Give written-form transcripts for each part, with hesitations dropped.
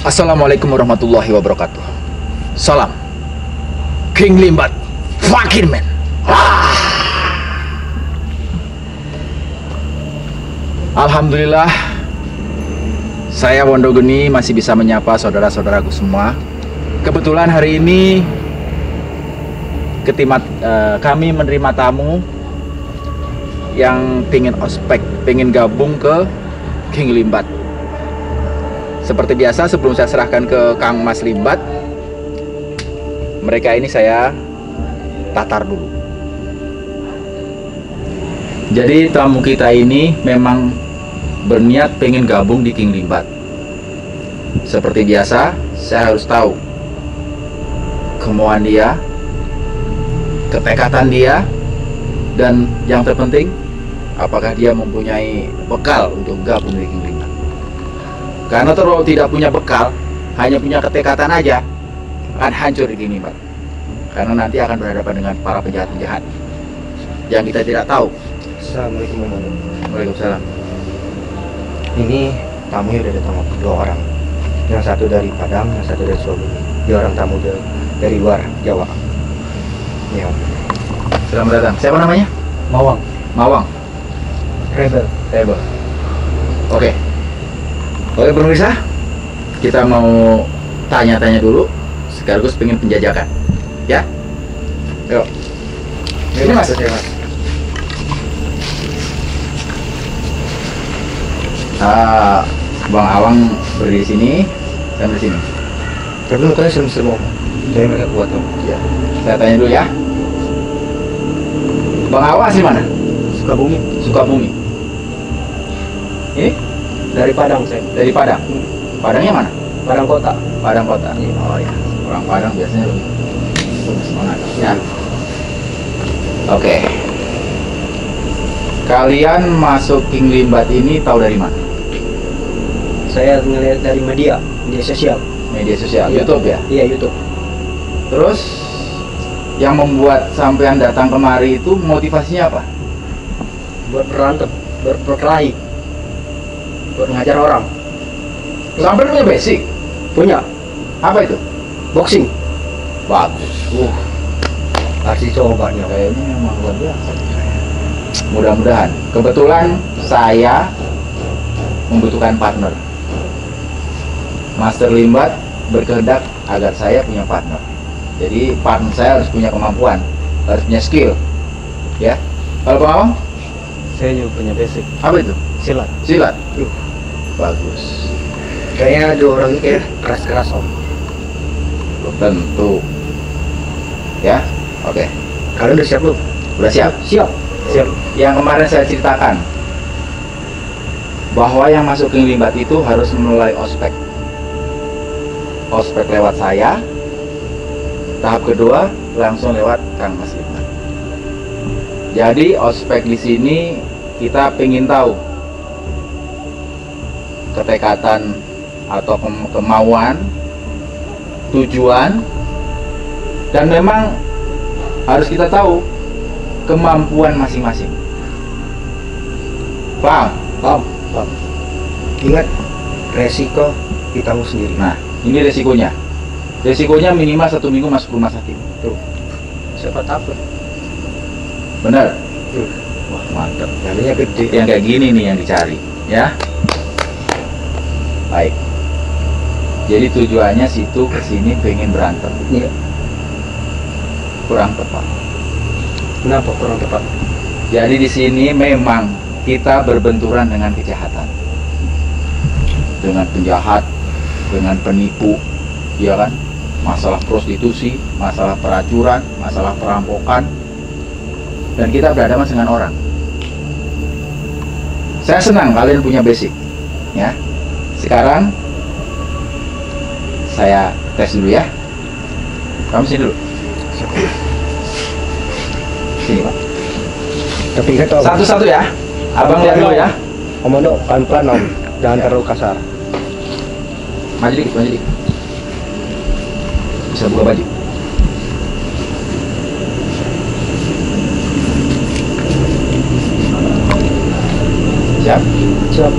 Assalamualaikum warahmatullahi wabarakatuh. Salam King Limbat, Fakir Man. Alhamdulillah, saya Wondogeni masih bisa menyapa saudara-saudaraku semua. Kebetulan hari ini kami menerima tamu yang pingin ospek, pingin gabung ke King Limbat. Seperti biasa, sebelum saya serahkan ke Kang Mas Limbat, mereka ini saya tatar dulu. Jadi tamu kita ini memang berniat pengen gabung di King Limbat. Seperti biasa, saya harus tahu kemauan dia, ketekatan dia, dan yang terpenting, apakah dia mempunyai bekal untuk gabung di King Limbat. Karena kalau tidak punya bekal, hanya punya ketekatan aja, akan hancur di King Limbat. Karena nanti akan berhadapan dengan para penjahat-penjahat yang kita tidak tahu. Assalamualaikum warahmatullahi wabarakatuh. Waalaikumsalam. Ini tamunya udah datang dua orang. Yang satu dari Padang, yang satu dari Sukabumi. Dia orang tamu dari luar Jawa. Ya. Selamat datang. Siapa namanya? Mawang. Mawang. Rebel. Rebel. Oke. Oke pemirsa, kita mau tanya-tanya dulu, sekaligus pengen penjajakan, ya? Yuk. Ini mas. Bang Awang berdiri sini, saya di sini. Tapi mukanya serem-serem. Saya nggak kuat om. Ya. Saya tanya dulu ya. Bang Awang asli mana? Sukabumi. Sukabumi. Ini? Dari Padang saya. Dari Padang. Padangnya mana? Padang kota. Padang kota. Oh ya. Orang Padang biasanya lebih semangat. Ya. Oke. Kalian masuk King Limbat ini tahu dari mana? Saya ngeliat dari media sosial. Media sosial, Iya. YouTube ya? Iya, YouTube. Terus yang membuat sampean datang kemari itu motivasinya apa? Buat berantem, berkelahi, buat ngajar orang. Sampean punya basic? Punya Apa itu? boxing. Bagus. Harus dicoba nih. Kayaknya memang luar biasa. Mudah-mudahan. Kebetulan saya membutuhkan partner. Master Limbat berkehendak agar saya punya partner. Jadi partner saya harus punya kemampuan, harus punya skill. Ya. Kalau Bang Awang? Saya juga punya basic. Apa itu? Silat. Silat. Bagus. Kayaknya dua orang ini kayak keras-keras om. Tentu. Ya. Oke. Kalian udah siap belum? Udah siap? Siap. Siap. Yang kemarin saya ceritakan bahwa yang masuk King Limbat itu harus melalui ospek. Ospek lewat saya. Tahap kedua langsung lewat Kang Mas Limbat. Jadi ospek di sini kita pengen tahu ketekatan atau kemauan, tujuan, dan memang harus kita tahu kemampuan masing-masing. Paham? Paham. Ingat, resiko ditanggung sendiri. Nah, ini resikonya. Resikonya minimal 1 minggu masuk rumah sakit. Tuh. Siapa takut? Benar? Wah, mantap. Namanya gede. Yang kayak gini nih yang dicari, ya. Baik. Jadi tujuannya situ ke sini pengen berantem. Iya. Kurang tepat. Kenapa kurang tepat? Jadi di sini memang kita berbenturan dengan kejahatan. Dengan penjahat, dengan penipu, ya kan? Masalah prostitusi, masalah peracuran, masalah perampokan, dan kita berhadapan dengan orang. Saya senang kalian punya basic, ya. Sekarang saya tes dulu ya. Kamu sini dulu. Sini Pak. Tapi ingat om. Satu-satu ya. Abang lihat dulu ya. Komando pelan-pelan om. Jangan terlalu kasar. Maju dikit, maju dikit. Bisa buka baju. Siap? Siap.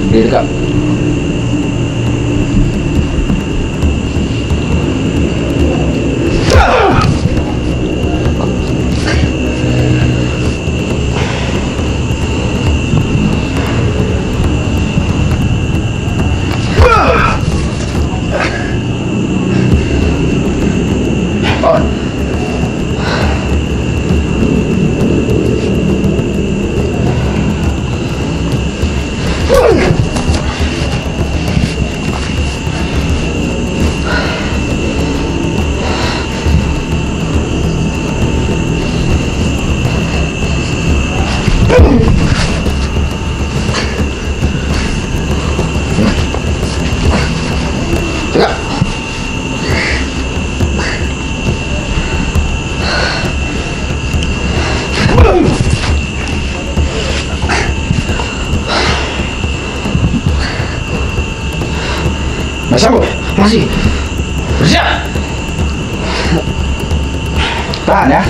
Berdiri tegak. Tegak. Masih sanggup? Masih. Bersiap. Tahan ya.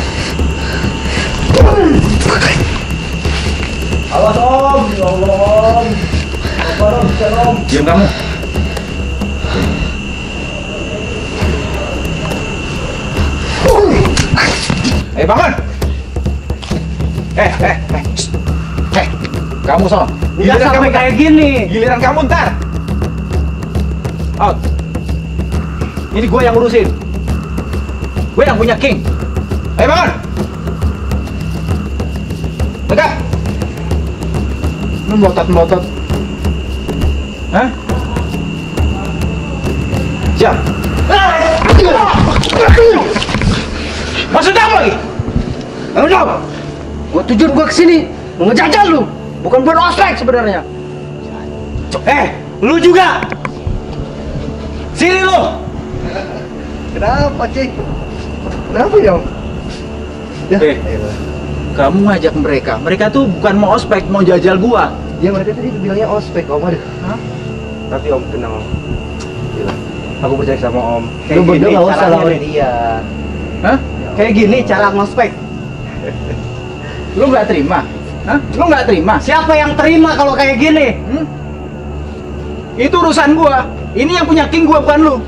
Awas Om, ya Allah Om. Sabar Om, bisa Om. Diam kamu. Bangun. Kamu son. Udah sampai kayak gini. Giliran kamu ntar. Out. Ini gue yang ngurusin. Gue yang punya king. Bangun. Tegak. Lu melotot-melotot. Hah? Siap. Maksud apa lagi? Enggak. Tujuan gua kesini mau ngejajal lu, bukan buat ospek sebenarnya. Lu juga. Sini lu. Kenapa Cik? Kenapa ya? Kamu ngajak mereka tuh bukan mau ospek, mau jajal gua. Ya mereka tadi bilangnya ospek Om. Aduh. Hah? Tapi Om tenang Om. Gila. Aku percaya sama Om. Lu berdua nggak usah lawan dia. Hah? Kayak gini cara ngospek. Lu nggak terima? Hah? Lu nggak terima? Siapa yang terima kalau kayak gini? Itu urusan gua. Ini yang punya king gua, bukan lu.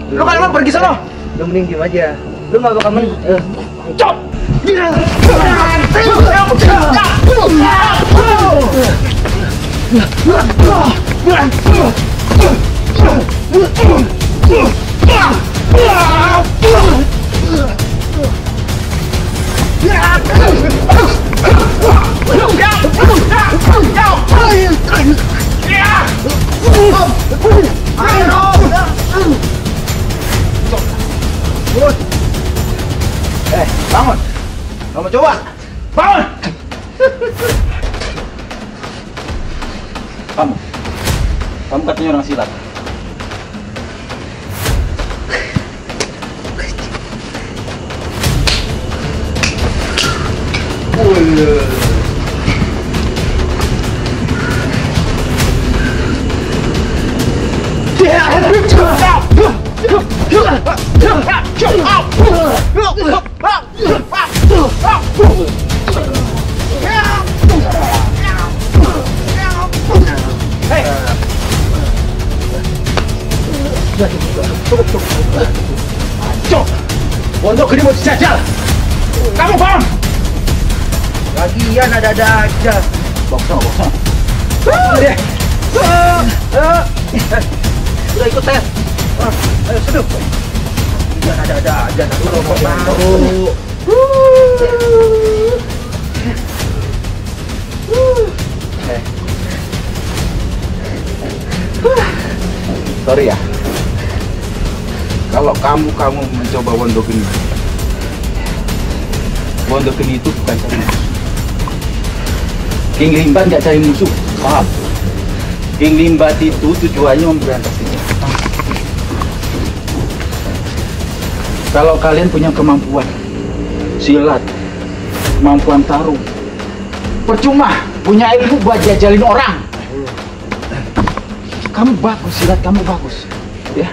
Lu kalau mau pergi sana. Lu mending diem aja. Lu nggak bakal Cok. Bangun. Kamu coba. Bangun. Kamu katanya orang silat. Untuk ini mau dijajal. Kamu bangun. lagian ada aja. Boksong. Udah ikut saya. Ayo seduh. Lagian ada aja. Dulu mau baru. Sorry ya. Kalau kamu mencoba Wondogen itu bukan cari musuh. King Limbat nggak cari musuh, paham? King Limbat itu tujuannya memberantas kejahatan. Kalau kalian punya kemampuan silat, kemampuan tarung, percuma punya ilmu buat jajalin orang. Kamu bagus, silat kamu bagus, ya.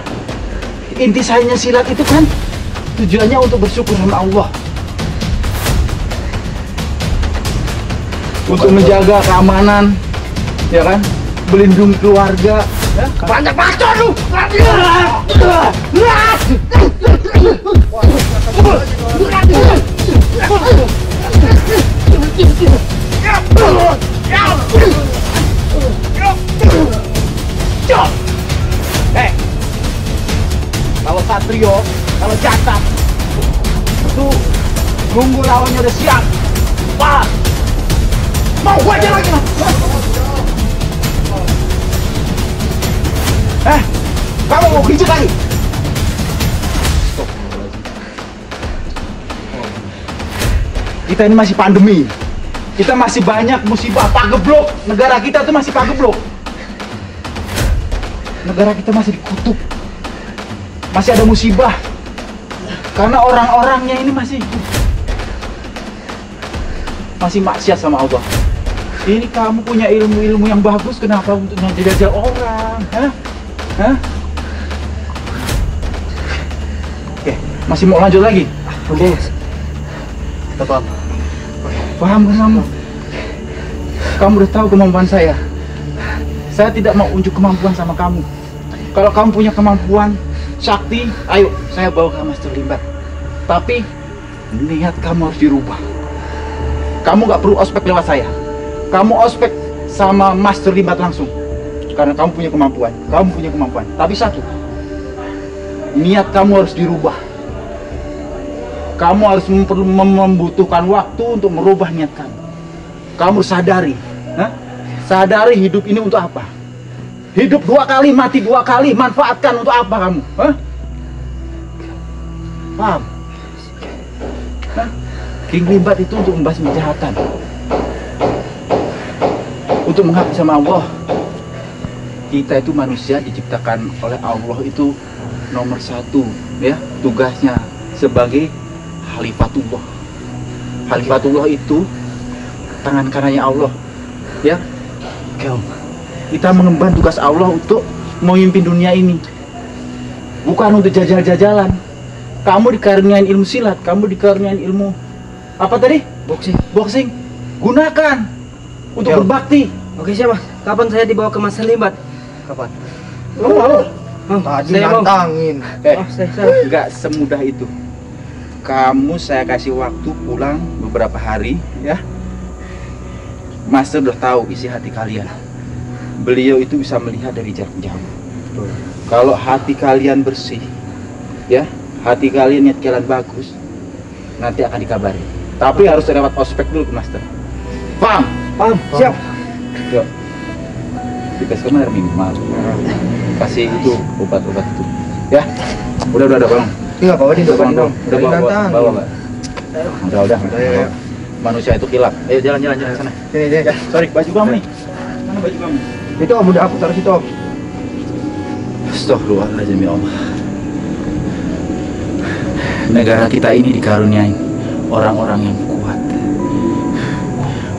Intisarinya silat itu kan tujuannya untuk bersyukur sama Allah, untuk menjaga keamanan, ya kan, melindungi keluarga. Ya? Banyak bacot lu. Kalau Satrio, kalau Jantan itu nunggu lawannya udah siap. Wah, mau gua aja lagi. Kamu mau gigit lagi? Kita ini masih pandemi. Kita masih banyak musibah, pageblok. Negara kita tuh masih pageblok. Negara kita masih dikutuk. Masih ada musibah. Karena orang-orangnya ini masih maksiat sama Allah. Ini kamu punya ilmu-ilmu yang bagus, kenapa untuk menjajal orang? Hah? Hah? Oke, masih mau lanjut lagi? Oke. Tetap. Paham kan kamu? Kamu udah tahu kemampuan saya. Saya tidak mau unjuk kemampuan sama kamu. Kalau kamu punya kemampuan, sakti, ayo saya bawa ke Mas terlibat. Tapi niat kamu harus dirubah. Kamu nggak perlu ospek lewat saya. Kamu ospek sama Mas terlibat langsung. Karena kamu punya kemampuan. Kamu punya kemampuan. Tapi satu, niat kamu harus dirubah. Kamu harus membutuhkan waktu untuk merubah niat kamu. Kamu harus sadari, sadari hidup ini untuk apa? Hidup 2 kali, mati 2 kali, manfaatkan untuk apa kamu? Paham? King Limbat itu untuk membasmi kejahatan, untuk mengabdi sama Allah. Kita itu manusia diciptakan oleh Allah itu nomor 1, ya, tugasnya sebagai Khalifatullah. Khalifatullah itu tangan kanannya Allah, ya. Kita mengemban tugas Allah untuk memimpin dunia ini, bukan untuk jajal-jajalan. Kamu dikaruniai ilmu silat, kamu dikaruniai ilmu apa tadi? Boxing. Gunakan untuk berbakti. Oke siapa? Kapan saya dibawa ke Mas Terlibat? Kapan? Oh, Tadi saya mau. nantangin. Saya. Nggak semudah itu. Kamu saya kasih waktu pulang beberapa hari, ya. Master udah tahu isi hati kalian. Beliau itu bisa melihat dari jarak jauh. Kalau hati kalian bersih, ya, hati kalian niat kalian bagus, nanti akan dikabari. Tapi harus lewat ospek dulu ke Master. Paham? Paham. Siap. Yuk. Kita sekarang minimal kasih itu obat-obat itu, ya. Udah bang. Iya, bawa di depan dong. Udah bawa. Udah. Ayo. Manusia itu kilap. Ayo jalan sana. Sini. Ya, sorry, baju kamu nih. Mana baju kamu? Itu Om, udah aku taruh situ Om. Astagfirullahaladzim, ya Allah. Negara kita ini dikaruniai orang-orang yang kuat,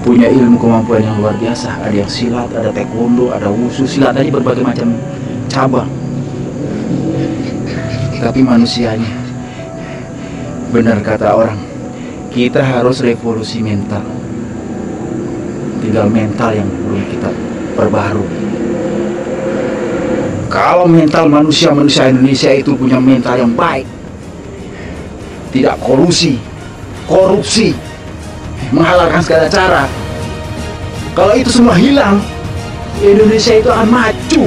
punya ilmu kemampuan yang luar biasa. Ada yang silat, ada taekwondo, ada wushu, silat aja berbagai macam cabang. Tapi manusianya, benar kata orang, kita harus revolusi mental. Tinggal mental yang perlu kita perbarui. Kalau mental manusia Indonesia itu punya mental yang baik, tidak korupsi, menghalalkan segala cara. Kalau itu semua hilang, Indonesia itu akan maju.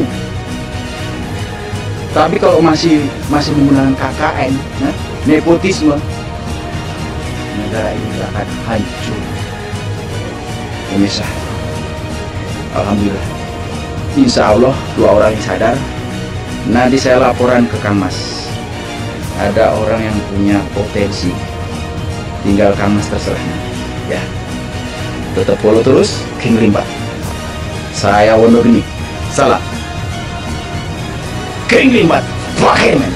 Tapi kalau masih menggunakan KKN, nepotisme, negara ini akan hancur. Pemirsa, alhamdulillah, insya Allah 2 orang yang sadar. Nanti saya laporan ke Kang Mas. Ada orang yang punya potensi, tinggal Kang Mas terserah. Ya, tetap follow terus King Limbat. Saya Wondogeni, salam King Limbat, pakai men.